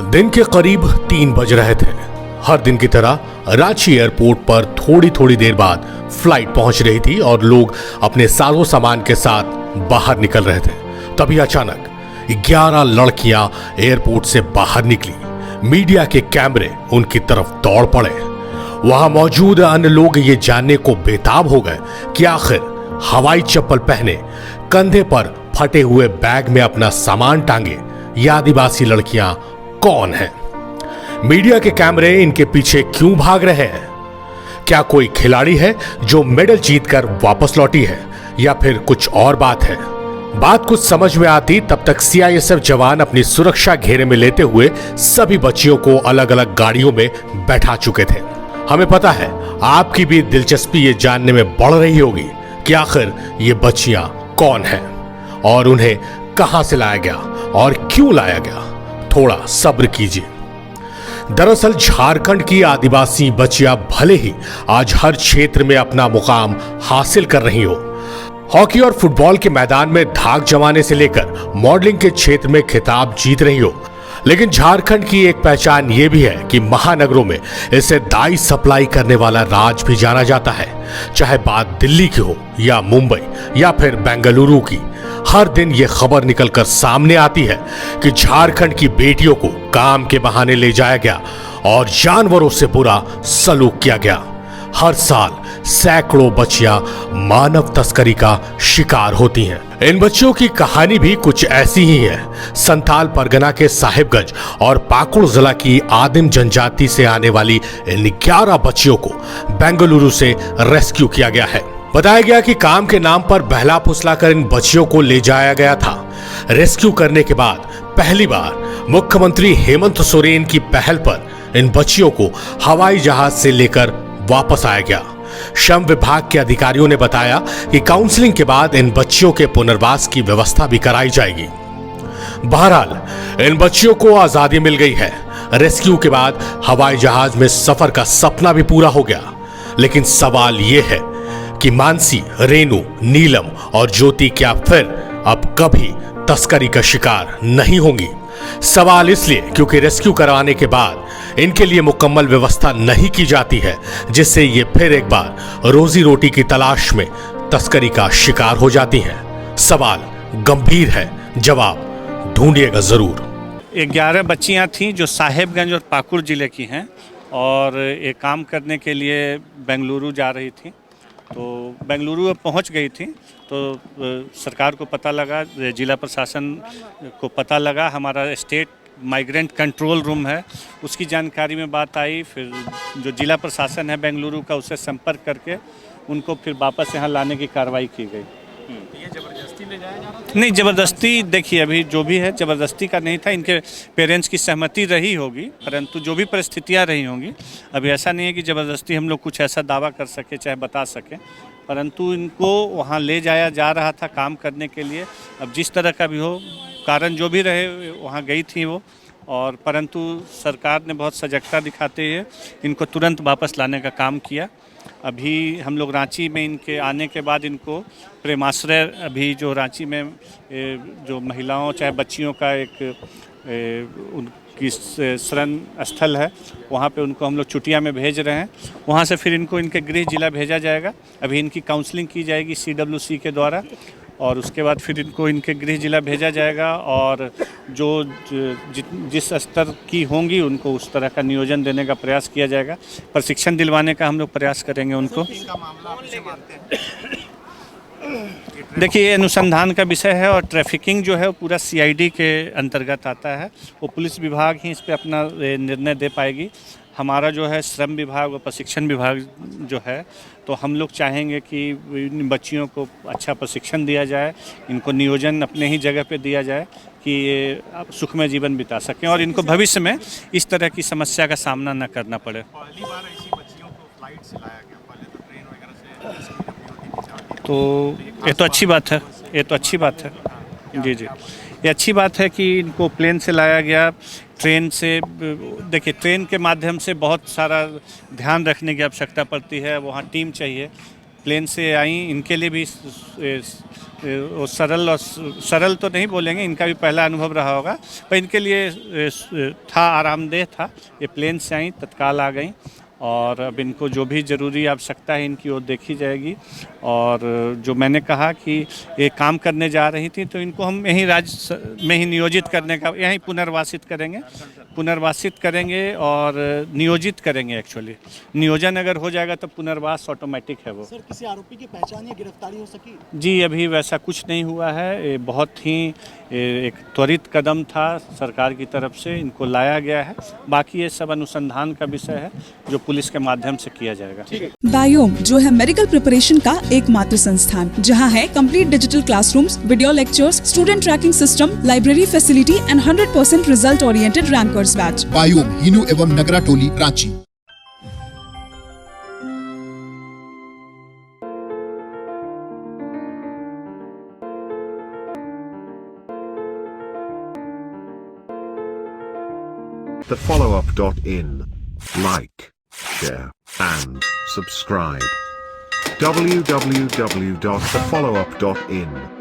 दिन के करीब 3 बज रहे थे। हर दिन की तरह रांची एयरपोर्ट पर थोड़ी थोड़ी देर बाद फ्लाइट पहुंच रही थी और लोग अपने साजो सामान के साथ बाहर निकल रहे थे। तभी अचानक 11 लड़कियां एयरपोर्ट से बाहर निकली। मीडिया के कैमरे उनकी तरफ दौड़ पड़े। वहां मौजूद अन्य लोग ये जानने को बेताब हो गए कि आखिर हवाई चप्पल पहने, कंधे पर फटे हुए बैग में अपना सामान टांगे ये आदिवासी लड़कियां कौन हैं? मीडिया के कैमरे इनके पीछे क्यों भाग रहे हैं? क्या कोई खिलाड़ी है जो मेडल जीतकर वापस लौटी है या फिर कुछ और बात है? बात कुछ समझ में आती तब तक सीआईएसएफ जवान अपनी सुरक्षा घेरे में लेते हुए सभी बच्चियों को अलग अलग गाड़ियों में बैठा चुके थे। हमें पता है आपकी भी दिलचस्पी ये जानने में बढ़ रही होगी कि आखिर ये बच्चियां कौन हैं और उन्हें कहां से लाया गया और क्यों लाया गया। थोड़ा सब्र कीजिए। दरअसल झारखंड की आदिवासी बच्चियां भले ही आज हर क्षेत्र में अपना मुकाम हासिल कर रही हो, हॉकी और फुटबॉल के मैदान में धाक जमाने से लेकर मॉडलिंग के क्षेत्र में खिताब जीत रही हो, लेकिन झारखंड की एक पहचान यह भी है कि महानगरों में इसे दाई सप्लाई करने वाला राज भी जाना जाता है। चाहे बात दिल्ली की हो या मुंबई या फिर बेंगलुरु की, हर दिन ये खबर निकलकर सामने आती है कि झारखंड की बेटियों को काम के बहाने ले जाया गया और जानवरों से बुरा सलूक किया गया। हर साल सैकड़ों बच्चियां मानव तस्करी का शिकार होती हैं। इन बच्चियों की कहानी भी कुछ ऐसी ही है। संथाल परगना के साहिबगंज और पाकुड़ जिला की आदिम जनजाति से आने वाली इन 11 बच्चियों को बेंगलुरु से रेस्क्यू किया गया है। बताया गया कि काम के नाम पर बहला फुसलाकर इन बच्चियों को ले जाया गया था। रेस्क्यू करने के बाद पहली बार मुख्यमंत्री हेमंत सोरेन की पहल पर इन बच्चियों को हवाई जहाज से लेकर वापस आया गया। श्रम विभाग के अधिकारियों ने बताया कि काउंसलिंग के बाद इन बच्चियों के पुनर्वास की व्यवस्था भी कराई जाएगी। बहरहाल इन बच्चियों को आजादी मिल गई है। रेस्क्यू के बाद हवाई जहाज में सफर का सपना भी पूरा हो गया। लेकिन सवाल यह है कि मानसी, रेनू, नीलम और ज्योति क्या फिर अब कभी तस्करी का शिकार नहीं होंगी? सवाल इसलिए क्योंकि रेस्क्यू करवाने के बाद इनके लिए मुकम्मल व्यवस्था नहीं की जाती है, जिससे ये फिर एक बार रोजी रोटी की तलाश में तस्करी का शिकार हो जाती हैं। सवाल गंभीर है, जवाब ढूंढिएगा जरूर। 11 बच्चियां थीं जो साहेबगंज और पाकुड़ जिले की हैं और ये काम करने के लिए बेंगलुरु जा रही थी। तो बेंगलुरु पहुंच गई थी तो सरकार को पता लगा, जिला प्रशासन को पता लगा, हमारा स्टेट माइग्रेंट कंट्रोल रूम है उसकी जानकारी में बात आई। फिर जो जिला प्रशासन है बेंगलुरु का, उससे संपर्क करके उनको फिर वापस यहाँ लाने की कार्रवाई की गई। ये ज़बरदस्ती ले जाया जा रहा था? नहीं, ज़बरदस्ती देखिए अभी जो भी है ज़बरदस्ती का नहीं था। इनके पेरेंट्स की सहमति रही होगी, परंतु जो भी परिस्थितियाँ रही होंगी, अभी ऐसा नहीं है कि ज़बरदस्ती हम लोग कुछ ऐसा दावा कर सके चाहे बता सकें, परंतु इनको वहाँ ले जाया जा रहा था काम करने के लिए। अब जिस तरह का भी हो, कारण जो भी रहे, वहाँ गई थी वो, और परंतु सरकार ने बहुत सजगता दिखाते हुए इनको तुरंत वापस लाने का काम किया। अभी हम लोग रांची में इनके आने के बाद इनको प्रेमाश्रय, अभी जो रांची में जो महिलाओं चाहे बच्चियों का एक उनकी शरण स्थल है, वहाँ पे उनको हम लोग चुटिया में भेज रहे हैं। वहाँ से फिर इनको इनके गृह जिला भेजा जाएगा। अभी इनकी काउंसलिंग की जाएगी CWC के द्वारा और उसके बाद फिर इनको इनके गृह जिला भेजा जाएगा और जो जिस स्तर की होंगी उनको उस तरह का नियोजन देने का प्रयास किया जाएगा। प्रशिक्षण दिलवाने का हम लोग प्रयास करेंगे उनको। देखिए, ये अनुसंधान का विषय है और ट्रैफिकिंग जो है वो पूरा CID के अंतर्गत आता है। वो पुलिस विभाग ही इस पर अपना निर्णय दे पाएगी। हमारा जो है श्रम विभाग और प्रशिक्षण विभाग जो है, तो हम लोग चाहेंगे कि इन बच्चियों को अच्छा प्रशिक्षण दिया जाए, इनको नियोजन अपने ही जगह पे दिया जाए कि ये सुखमय जीवन बिता सकें और इनको भविष्य में इस तरह की समस्या का सामना न करना पड़े। पहली बार ऐसी बच्चियों को फ्लाइट से लाया गया, पहले तो ट्रेन वगैरह से। तो ये तो अच्छी बात है, ये तो अच्छी बात है। जी जी, ये अच्छी बात है कि इनको प्लेन से लाया गया। ट्रेन से देखिए, ट्रेन के माध्यम से बहुत सारा ध्यान रखने की आवश्यकता पड़ती है, वहाँ टीम चाहिए। प्लेन से आई, इनके लिए भी वो सरल तो नहीं बोलेंगे, इनका भी पहला अनुभव रहा होगा, पर इनके लिए था, आरामदेह था। ये प्लेन से आई, तत्काल आ गई और अब इनको जो भी ज़रूरी आवश्यकता है इनकी वो देखी जाएगी। और जो मैंने कहा कि ये काम करने जा रही थी तो इनको हम यहीं राज्य में ही नियोजित करने का, यहीं पुनर्वासित करेंगे और नियोजित करेंगे। एक्चुअली नियोजन अगर हो जाएगा तो पुनर्वास ऑटोमेटिक है वो। सर, किसी आरोपी की पहचान या गिरफ्तारी हो सकी? जी, अभी वैसा कुछ नहीं हुआ है। ये बहुत ही एक त्वरित कदम था सरकार की तरफ से, इनको लाया गया है। बाकी ये सब अनुसंधान का विषय है जो पुलिस के माध्यम से किया जाएगा। बायोम जो है मेडिकल प्रिपरेशन का एकमात्र संस्थान, जहां है complete digital classrooms, video lectures, student tracking system, library facility and 100% result oriented rankers batch. Biome, Hinoo एवं नगरा टोली, Ranchi. thefollowup.in. Like, share, and subscribe. www.thefollowup.in